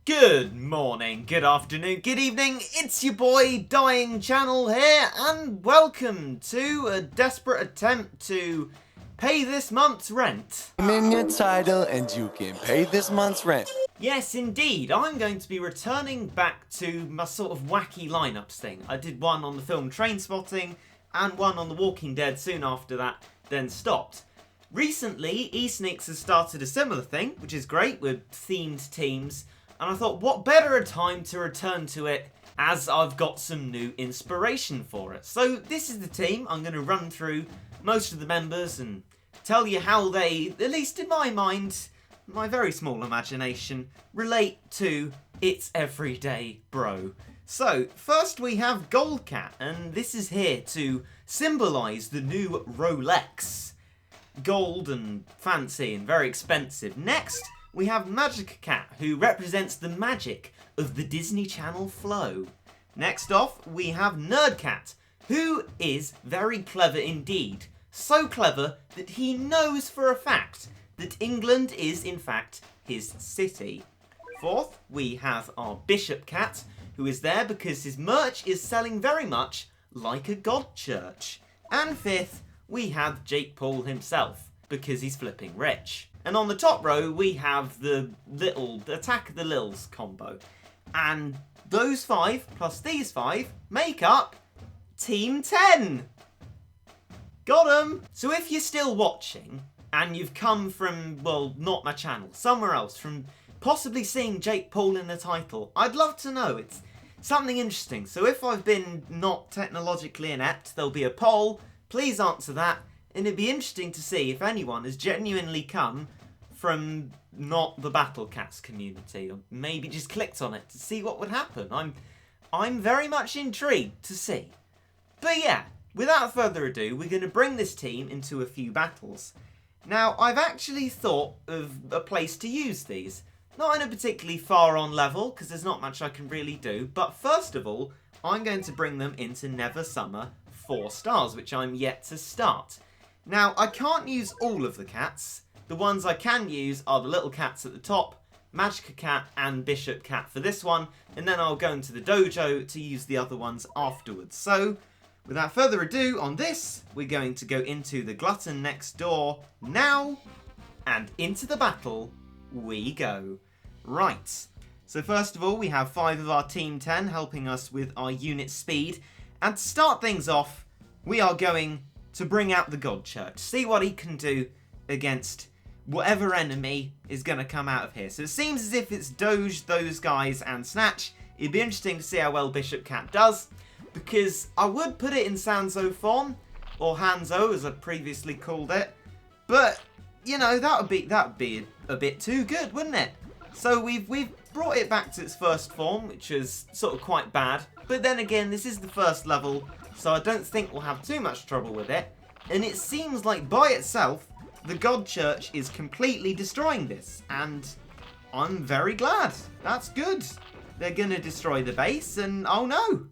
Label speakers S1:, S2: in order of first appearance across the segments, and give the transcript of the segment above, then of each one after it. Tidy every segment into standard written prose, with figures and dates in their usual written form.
S1: Good morning, good afternoon, good evening, it's your boy Dying Channel here, and welcome to a desperate attempt to pay this month's rent.
S2: I'm in your title and you can pay this month's rent.
S1: Yes, indeed, I'm going to be returning back to my sort of wacky lineups thing. I did one on the film Trainspotting and one on The Walking Dead soon after that, then stopped. Recently, eSneaks has started a similar thing, which is great, with themed teams. And I thought, what better a time to return to it as I've got some new inspiration for it. So this is the team. I'm going to run through most of the members and tell you how they, at least in my mind, my very small imagination, relate to its everyday bro. So first we have Goldcat, and this is here to symbolise the new Rolex. Gold and fancy and very expensive. Next, we have Magic Cat, who represents the magic of the Disney Channel flow. Next off, we have Nerdcat, who is very clever indeed. So clever that he knows for a fact that England is in fact his city. Fourth, we have our Bishop Cat, who is there because his merch is selling very much like a god church. And fifth, we have Jake Paul himself, because he's flipping rich. And on the top row, we have the little Attack of the Lils combo. And those five, plus these five, make up Team 10. Got 'em! So if you're still watching, and you've come from, well, not my channel, somewhere else, from possibly seeing Jake Paul in the title, I'd love to know. It's something interesting. So if I've been not technologically inept, there'll be a poll. Please answer that. And it'd be interesting to see if anyone has genuinely come from not the Battle Cats community, or maybe just clicked on it to see what would happen. I'm very much intrigued to see. But yeah, without further ado, we're going to bring this team into a few battles. Now, I've actually thought of a place to use these. Not in a particularly far on level, because there's not much I can really do, but first of all, I'm going to bring them into Never Summer 4 stars, which I'm yet to start. Now, I can't use all of the cats. The ones I can use are the little cats at the top, Magic Cat and Bishop Cat for this one, and then I'll go into the dojo to use the other ones afterwards. So, without further ado on this, we're going to go into the Glutton Next Door now, and into the battle we go. Right, so first of all we have 5 of our Team 10 helping us with our unit speed, and to start things off, we are going to bring out the God Church, see what he can do against whatever enemy is going to come out of here. So it seems as if it's Doge, those guys, and Snatch. It'd be interesting to see how well Bishop Cat does, because I would put it in Sanzo form, or Hanzo as I previously called it, but you know, that would be a bit too good, wouldn't it? So we've brought it back to its first form, which is sort of quite bad, but then again, this is the first level, so I don't think we'll have too much trouble with it. And it seems like by itself, the God Church is completely destroying this, and I'm very glad. That's good. They're going to destroy the base, and oh no,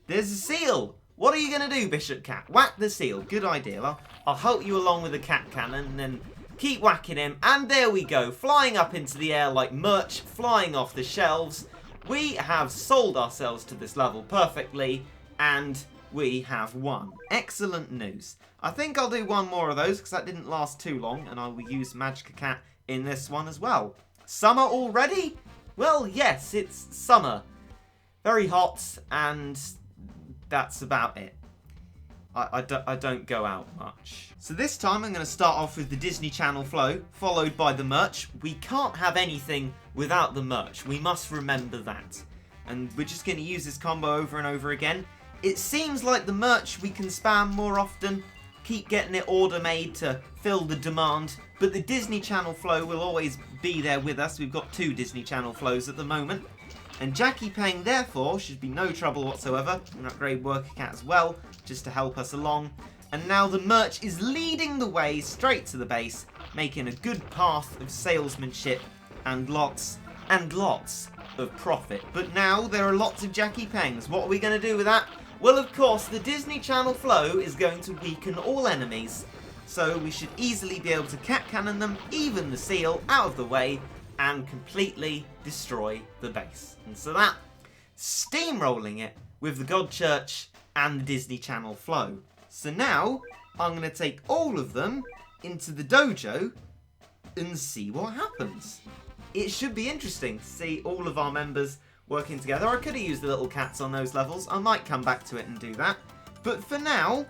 S1: there's a seal. What are you going to do, Bishop Cat? Whack the seal. Good idea. I'll help you along with the cat cannon, and keep whacking him. And there we go, flying up into the air like merch, flying off the shelves. We have sold ourselves to this level perfectly, and we have won. Excellent news. I think I'll do one more of those because that didn't last too long, and I will use Magic Cat in this one as well. Summer already? Well, yes, it's summer. Very hot, and that's about it. I don't go out much. So this time I'm going to start off with the Disney Channel flow, followed by the merch. We can't have anything without the merch. We must remember that. And we're just going to use this combo over and over again. It seems like the merch we can spam more often, keep getting it order made to fill the demand, but the Disney Channel flow will always be there with us. We've got 2 Disney Channel flows at the moment. And Jackie Peng, therefore, should be no trouble whatsoever. An upgrade Worker Cat as well, just to help us along. And now the merch is leading the way straight to the base, making a good path of salesmanship and lots of profit. But now there are lots of Jackie Pengs. What are we going to do with that? Well, of course, the Disney Channel flow is going to weaken all enemies, so we should easily be able to cat cannon them, even the seal, out of the way, and completely destroy the base. And so that, steamrolling it with the God Church and the Disney Channel flow. So now, I'm going to take all of them into the dojo and see what happens. It should be interesting to see all of our members working together. I could have used the little cats on those levels. I might come back to it and do that. But for now,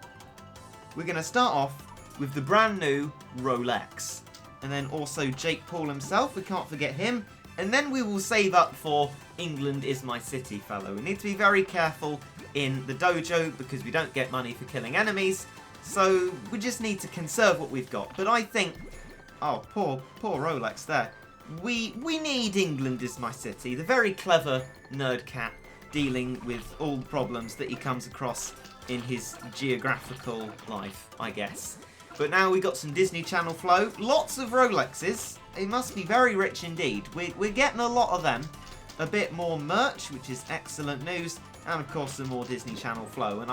S1: we're going to start off with the brand new Rolex. And then also Jake Paul himself, we can't forget him. And then we will save up for England is my city fellow. We need to be very careful in the dojo because we don't get money for killing enemies. So we just need to conserve what we've got. But I think, oh, poor Rolex there. We need England is my city. The very clever nerd cat dealing with all the problems that he comes across in his geographical life, I guess. But now we got some Disney Channel flow. Lots of Rolexes. They must be very rich indeed. We're getting a lot of them. A bit more merch, which is excellent news. And of course some more Disney Channel flow. And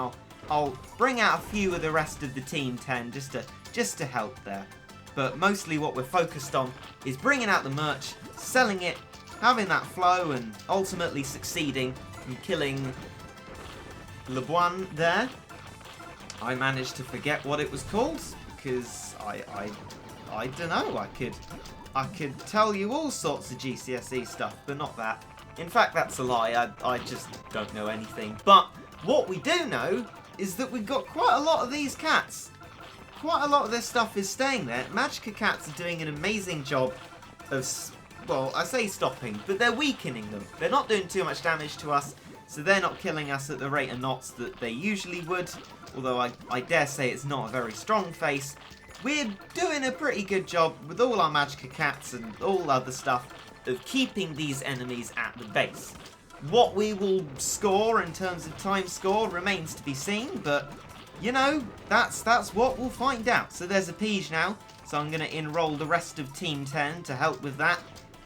S1: I'll bring out a few of the rest of the Team 10 just to help there. But mostly what we're focused on is bringing out the merch, selling it, having that flow, and ultimately succeeding in killing LeBron there. I managed to forget what it was called because I don't know. I could tell you all sorts of GCSE stuff, but not that. In fact, that's a lie. I just don't know anything. But what we do know is that we've got quite a lot of these cats. Quite a lot of this stuff is staying there. Magica cats are doing an amazing job of, well, I say stopping, but they're weakening them. They're not doing too much damage to us, so they're not killing us at the rate of knots that they usually would. Although I dare say it's not a very strong face. We're doing a pretty good job with all our Magica cats and all other stuff of keeping these enemies at the base. What we will score in terms of time score remains to be seen, but you know, that's what we'll find out. So there's a Page now, so I'm going to enroll the rest of Team 10 to help with that.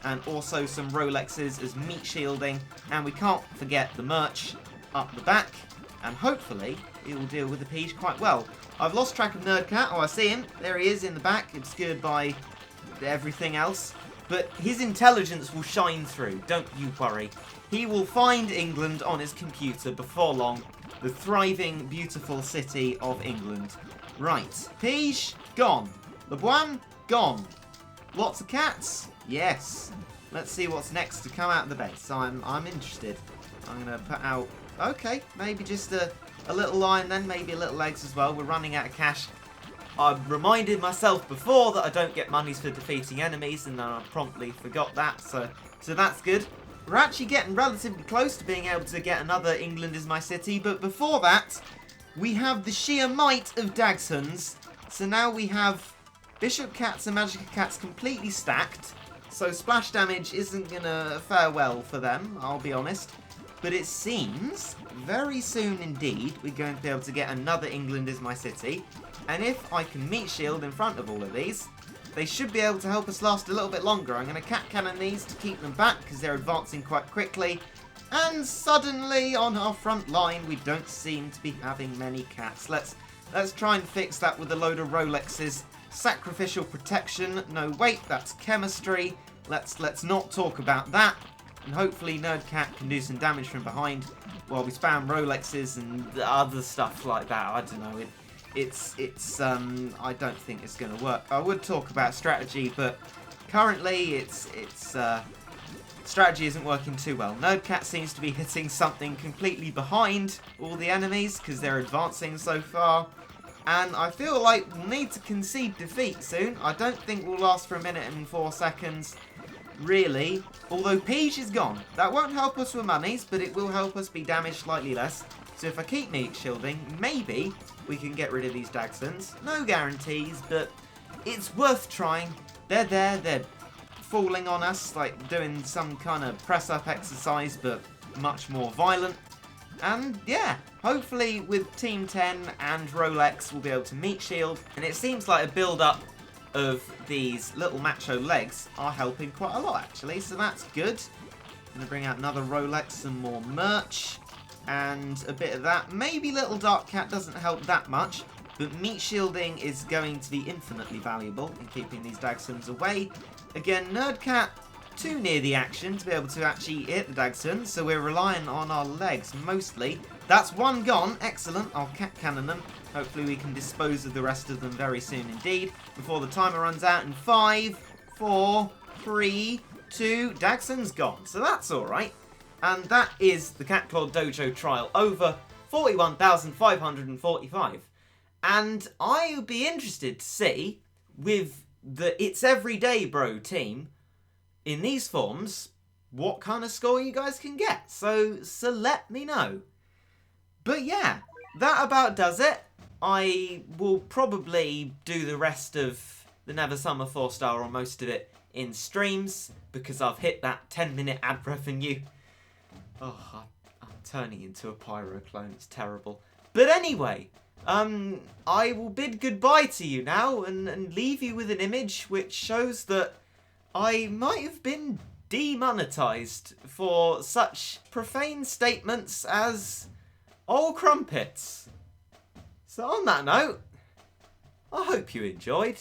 S1: And also some Rolexes as meat shielding. And we can't forget the merch up the back. And hopefully, it will deal with the Page quite well. I've lost track of Nerdcat. Oh, I see him. There he is in the back, obscured by everything else. But his intelligence will shine through, don't you worry. He will find England on his computer before long. The thriving, beautiful city of England. Right. Page, gone. LeBron, gone. Lots of cats? Yes. Let's see what's next to come out of the base. I'm interested. I'm going to put out... Okay, maybe just a little lion then, maybe a little eggs as well. We're running out of cash. I've reminded myself before that I don't get monies for defeating enemies, and then I promptly forgot that, so that's good. We're actually getting relatively close to being able to get another England is my city, but before that, we have the sheer might of Dagsons. So now we have Bishop Cats and Magica Cats completely stacked, so splash damage isn't going to fare well for them, I'll be honest. But it seems, very soon indeed, we're going to be able to get another England is my city. And if I can meat shield in front of all of these, they should be able to help us last a little bit longer. I'm going to cat cannon these to keep them back because they're advancing quite quickly. And suddenly on our front line we don't seem to be having many cats. Let's try and fix that with a load of Rolexes. Sacrificial protection. No, wait, that's chemistry. Let's not talk about that. And hopefully Nerdcat can do some damage from behind while we spam Rolexes and other stuff like that. I don't know. I don't think it's going to work. I would talk about strategy, but currently strategy isn't working too well. Nerdcat seems to be hitting something completely behind all the enemies because they're advancing so far. And I feel like we'll need to concede defeat soon. I don't think we'll last for 1 minute and 4 seconds, really. Although Page is gone. That won't help us with monies, but it will help us be damaged slightly less. So if I keep meat shielding, maybe we can get rid of these Dagsons. No guarantees, but it's worth trying. They're there, they're falling on us, like doing some kind of press-up exercise, but much more violent. And yeah, hopefully with Team 10 and Rolex we'll be able to meat shield. And it seems like a build-up of these little macho legs are helping quite a lot, actually, so that's good. I'm going to bring out another Rolex, some more merch, and a bit of that. Maybe Little Dark Cat doesn't help that much, but meat shielding is going to be infinitely valuable in keeping these Dagsons away. Again, Nerdcat, too near the action to be able to actually hit the Dagson, so we're relying on our legs mostly. That's one gone. Excellent. I'll cat cannon them. Hopefully we can dispose of the rest of them very soon indeed before the timer runs out in 5, 4, 3, 2. Dagson's gone, so that's alright. And that is the Cat Claw Dojo trial over. 41,545. And I would be interested to see, with the It's Everyday Bro team, in these forms, what kind of score you guys can get. So let me know. But yeah, that about does it. I will probably do the rest of the Never Summer 4-star or most of it in streams because I've hit that 10-minute ad revenue. Oh, I'm turning into a pyro clone. It's terrible. But anyway, I will bid goodbye to you now and leave you with an image which shows that I might have been demonetized for such profane statements as "old crumpets." So on that note, I hope you enjoyed.